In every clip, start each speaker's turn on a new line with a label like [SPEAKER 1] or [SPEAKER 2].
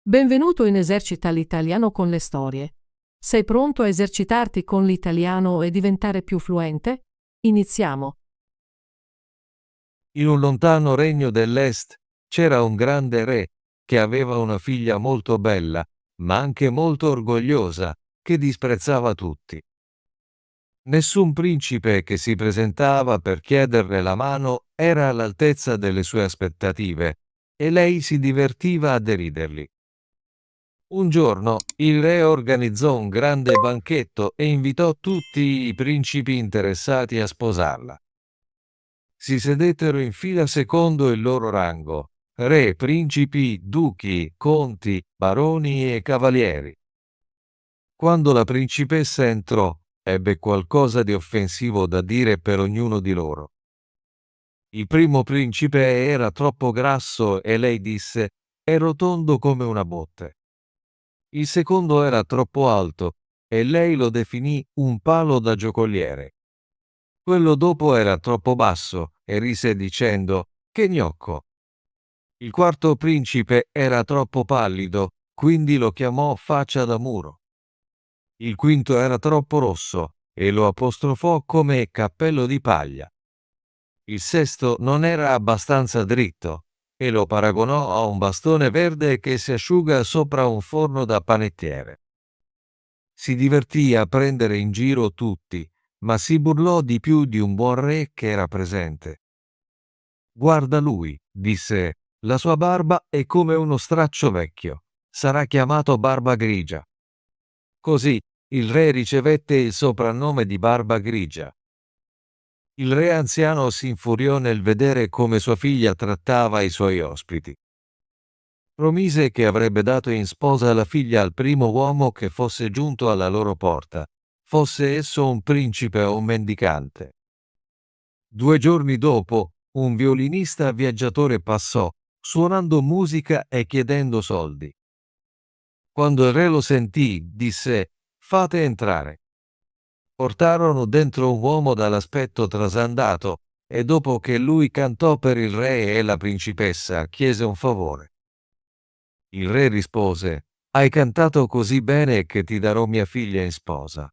[SPEAKER 1] Benvenuto in Esercita l'italiano con le storie. Sei pronto a esercitarti con l'italiano e diventare più fluente? Iniziamo.
[SPEAKER 2] In un lontano regno dell'Est c'era un grande re che aveva una figlia molto bella, ma anche molto orgogliosa, che disprezzava tutti. Nessun principe che si presentava per chiederle la mano era all'altezza delle sue aspettative, e lei si divertiva a deriderli. Un giorno il re organizzò un grande banchetto e invitò tutti i principi interessati a sposarla. Si sedettero in fila secondo il loro rango: re, principi, duchi, conti, baroni e cavalieri. Quando la principessa entrò, ebbe qualcosa di offensivo da dire per ognuno di loro. Il primo principe era troppo grasso e lei disse: è rotondo come una botte. Il secondo era troppo alto e lei lo definì un palo da giocoliere. Quello dopo era troppo basso e rise dicendo: che gnocco. Il quarto principe era troppo pallido, quindi lo chiamò faccia da muro. Il quinto era troppo rosso e lo apostrofò come cappello di paglia. Il sesto non era abbastanza dritto e lo paragonò a un bastone verde che si asciuga sopra un forno da panettiere. Si divertì a prendere in giro tutti, ma si burlò di più di un buon re che era presente. Guarda lui, disse, la sua barba è come uno straccio vecchio. Sarà chiamato Barba Grigia. Così il re ricevette il soprannome di Barba Grigia. Il re anziano si infuriò nel vedere come sua figlia trattava i suoi ospiti. Promise che avrebbe dato in sposa la figlia al primo uomo che fosse giunto alla loro porta, fosse esso un principe o un mendicante. 2 giorni dopo, un violinista viaggiatore passò, suonando musica e chiedendo soldi. Quando il re lo sentì, disse: fate entrare. Portarono dentro un uomo dall'aspetto trasandato, e dopo che lui cantò per il re e la principessa, chiese un favore. Il re rispose: hai cantato così bene che ti darò mia figlia in sposa.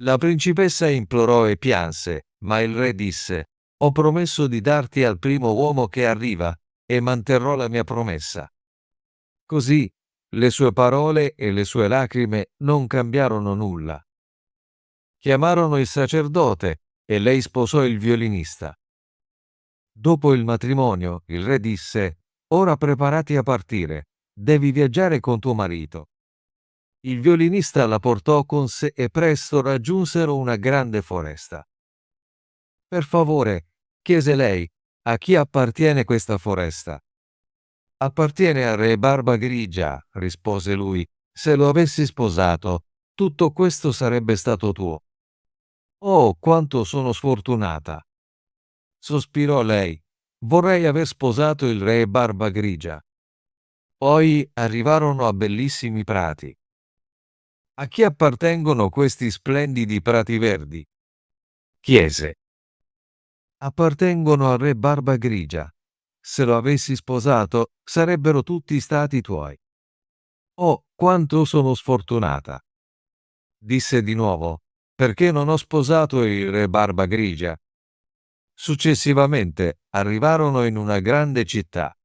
[SPEAKER 2] La principessa implorò e pianse, ma il re disse: ho promesso di darti al primo uomo che arriva, e manterrò la mia promessa. Così, le sue parole e le sue lacrime non cambiarono nulla. Chiamarono il sacerdote, e lei sposò il violinista. Dopo il matrimonio, il re disse: ora preparati a partire, devi viaggiare con tuo marito. Il violinista la portò con sé e presto raggiunsero una grande foresta. Per favore, chiese lei, a chi appartiene questa foresta? Appartiene al re Barba Grigia, rispose lui. Se lo avessi sposato, tutto questo sarebbe stato tuo. Oh, quanto sono sfortunata! Sospirò lei. Vorrei aver sposato il re Barba Grigia. Poi arrivarono a bellissimi prati. A chi appartengono questi splendidi prati verdi? Chiese. Appartengono al re Barba Grigia. Se lo avessi sposato, sarebbero tutti stati tuoi. Oh, quanto sono sfortunata! Disse di nuovo, perché non ho sposato il re Barba Grigia. Successivamente arrivarono in una grande città.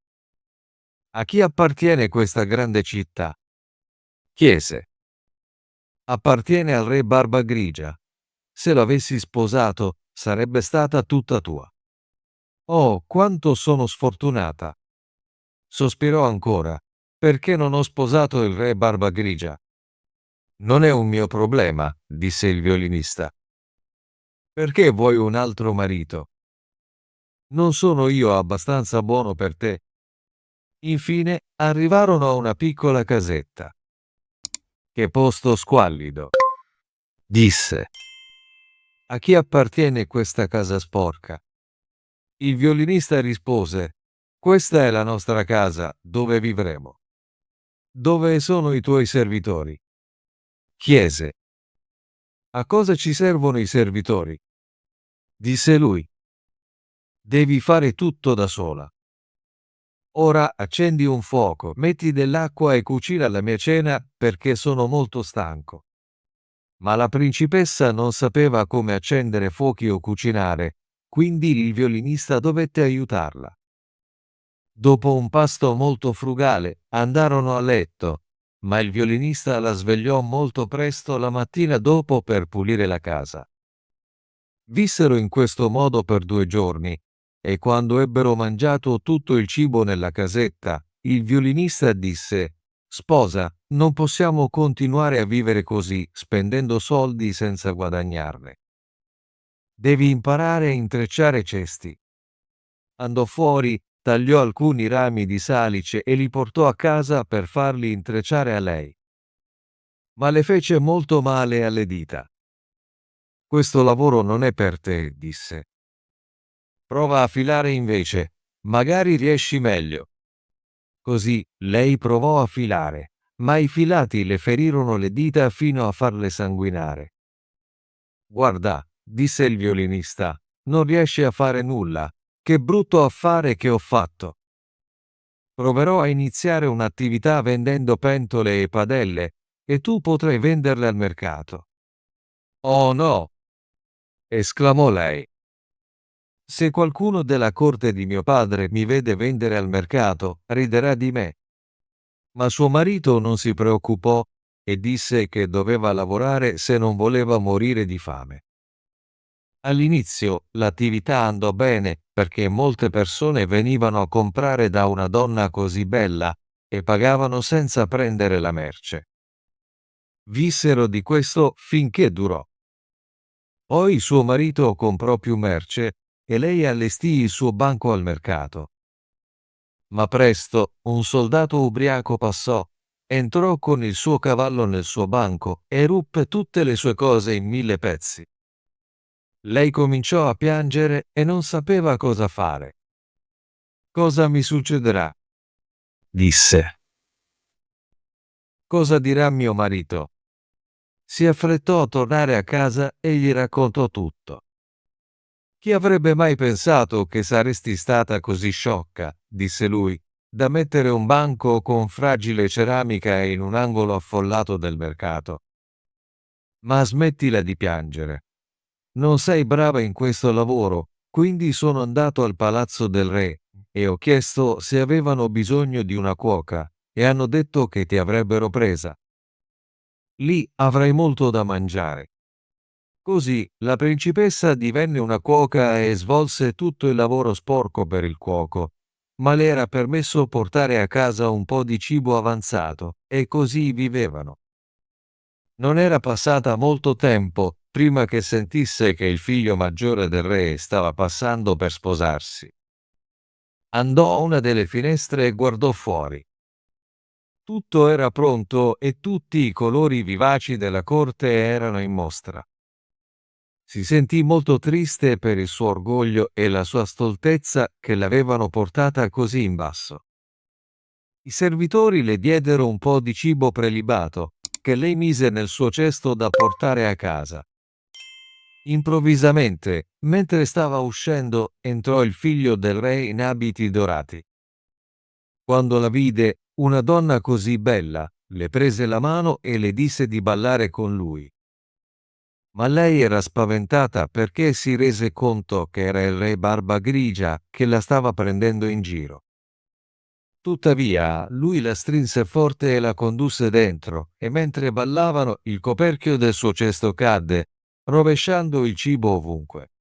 [SPEAKER 2] A chi appartiene questa grande città? Chiese. Appartiene al re Barba Grigia. Se lo avessi sposato, sarebbe stata tutta tua. Oh, quanto sono sfortunata! Sospirò ancora, perché non ho sposato il re Barba Grigia. Non è un mio problema, disse il violinista. Perché vuoi un altro marito? Non sono io abbastanza buono per te? Infine arrivarono a una piccola casetta. Che posto squallido, disse. A chi appartiene questa casa sporca? Il violinista rispose: questa è la nostra casa, dove vivremo. Dove sono i tuoi servitori? Chiese. A cosa ci servono i servitori? Disse lui. Devi fare tutto da sola. Ora accendi un fuoco, metti dell'acqua e cucina la mia cena perché sono molto stanco. Ma la principessa non sapeva come accendere fuochi o cucinare, quindi il violinista dovette aiutarla. Dopo un pasto molto frugale, andarono a letto, ma il violinista la svegliò molto presto la mattina dopo per pulire la casa. Vissero in questo modo per 2 giorni, e quando ebbero mangiato tutto il cibo nella casetta, il violinista disse: «Sposa, non possiamo continuare a vivere così, spendendo soldi senza guadagnarne. Devi imparare a intrecciare cesti». Andò fuori, tagliò alcuni rami di salice e li portò a casa per farli intrecciare a lei. Ma le fece molto male alle dita. «Questo lavoro non è per te», disse. «Prova a filare invece, magari riesci meglio». Così lei provò a filare, ma i filati le ferirono le dita fino a farle sanguinare. «Guarda», disse il violinista, «non riesci a fare nulla. Che brutto affare che ho fatto. Proverò a iniziare un'attività vendendo pentole e padelle, e tu potrai venderle al mercato». «Oh no!» esclamò lei. «Se qualcuno della corte di mio padre mi vede vendere al mercato, riderà di me». Ma suo marito non si preoccupò e disse che doveva lavorare se non voleva morire di fame. All'inizio l'attività andò bene perché molte persone venivano a comprare da una donna così bella e pagavano senza prendere la merce. Vissero di questo finché durò. Poi suo marito comprò più merce e lei allestì il suo banco al mercato. Ma presto un soldato ubriaco passò, entrò con il suo cavallo nel suo banco e ruppe tutte le sue cose in 1000 pezzi. Lei cominciò a piangere e non sapeva cosa fare. «Cosa mi succederà?» disse. «Cosa dirà mio marito?» Si affrettò a tornare a casa e gli raccontò tutto. «Chi avrebbe mai pensato che saresti stata così sciocca», disse lui, «da mettere un banco con fragile ceramica in un angolo affollato del mercato? Ma smettila di piangere. Non sei brava in questo lavoro, quindi sono andato al palazzo del re e ho chiesto se avevano bisogno di una cuoca e hanno detto che ti avrebbero presa. Lì avrai molto da mangiare». Così la principessa divenne una cuoca e svolse tutto il lavoro sporco per il cuoco, ma le era permesso portare a casa un po' di cibo avanzato, e così vivevano. Non era passata molto tempo prima che sentisse che il figlio maggiore del re stava passando per sposarsi. Andò a una delle finestre e guardò fuori. Tutto era pronto e tutti i colori vivaci della corte erano in mostra. Si sentì molto triste per il suo orgoglio e la sua stoltezza che l'avevano portata così in basso. I servitori le diedero un po' di cibo prelibato, che lei mise nel suo cesto da portare a casa. Improvvisamente, mentre stava uscendo, entrò il figlio del re in abiti dorati. Quando la vide, una donna così bella, le prese la mano e le disse di ballare con lui. Ma lei era spaventata perché si rese conto che era il re Barba Grigia che la stava prendendo in giro. Tuttavia, lui la strinse forte e la condusse dentro, e mentre ballavano il coperchio del suo cesto cadde, rovesciando il cibo ovunque.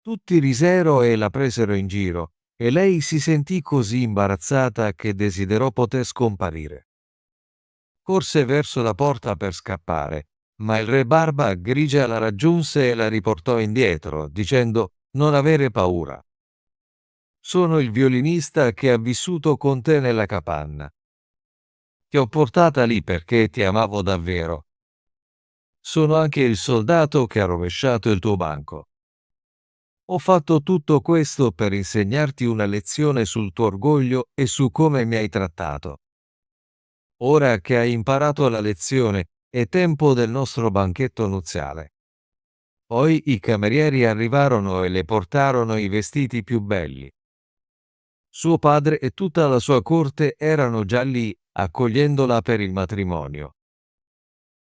[SPEAKER 2] Tutti risero e la presero in giro, e lei si sentì così imbarazzata che desiderò poter scomparire. Corse verso la porta per scappare, ma il re Barba Grigia la raggiunse e la riportò indietro, dicendo: «Non avere paura. Sono il violinista che ha vissuto con te nella capanna. Ti ho portata lì perché ti amavo davvero. Sono anche il soldato che ha rovesciato il tuo banco. Ho fatto tutto questo per insegnarti una lezione sul tuo orgoglio e su come mi hai trattato. Ora che hai imparato la lezione, è tempo del nostro banchetto nuziale». Poi i camerieri arrivarono e le portarono i vestiti più belli. Suo padre e tutta la sua corte erano già lì, accogliendola per il matrimonio.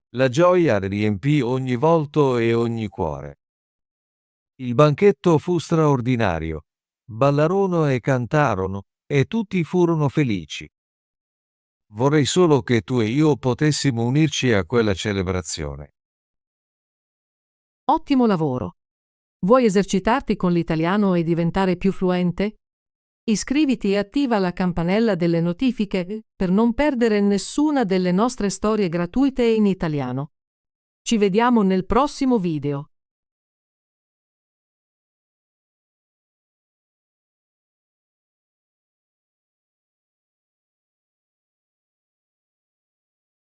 [SPEAKER 2] La gioia riempì ogni volto e ogni cuore. Il banchetto fu straordinario. Ballarono e cantarono, e tutti furono felici. Vorrei solo che tu e io potessimo unirci a quella celebrazione.
[SPEAKER 1] Ottimo lavoro! Vuoi esercitarti con l'italiano e diventare più fluente? Iscriviti e attiva la campanella delle notifiche per non perdere nessuna delle nostre storie gratuite in italiano. Ci vediamo nel prossimo video.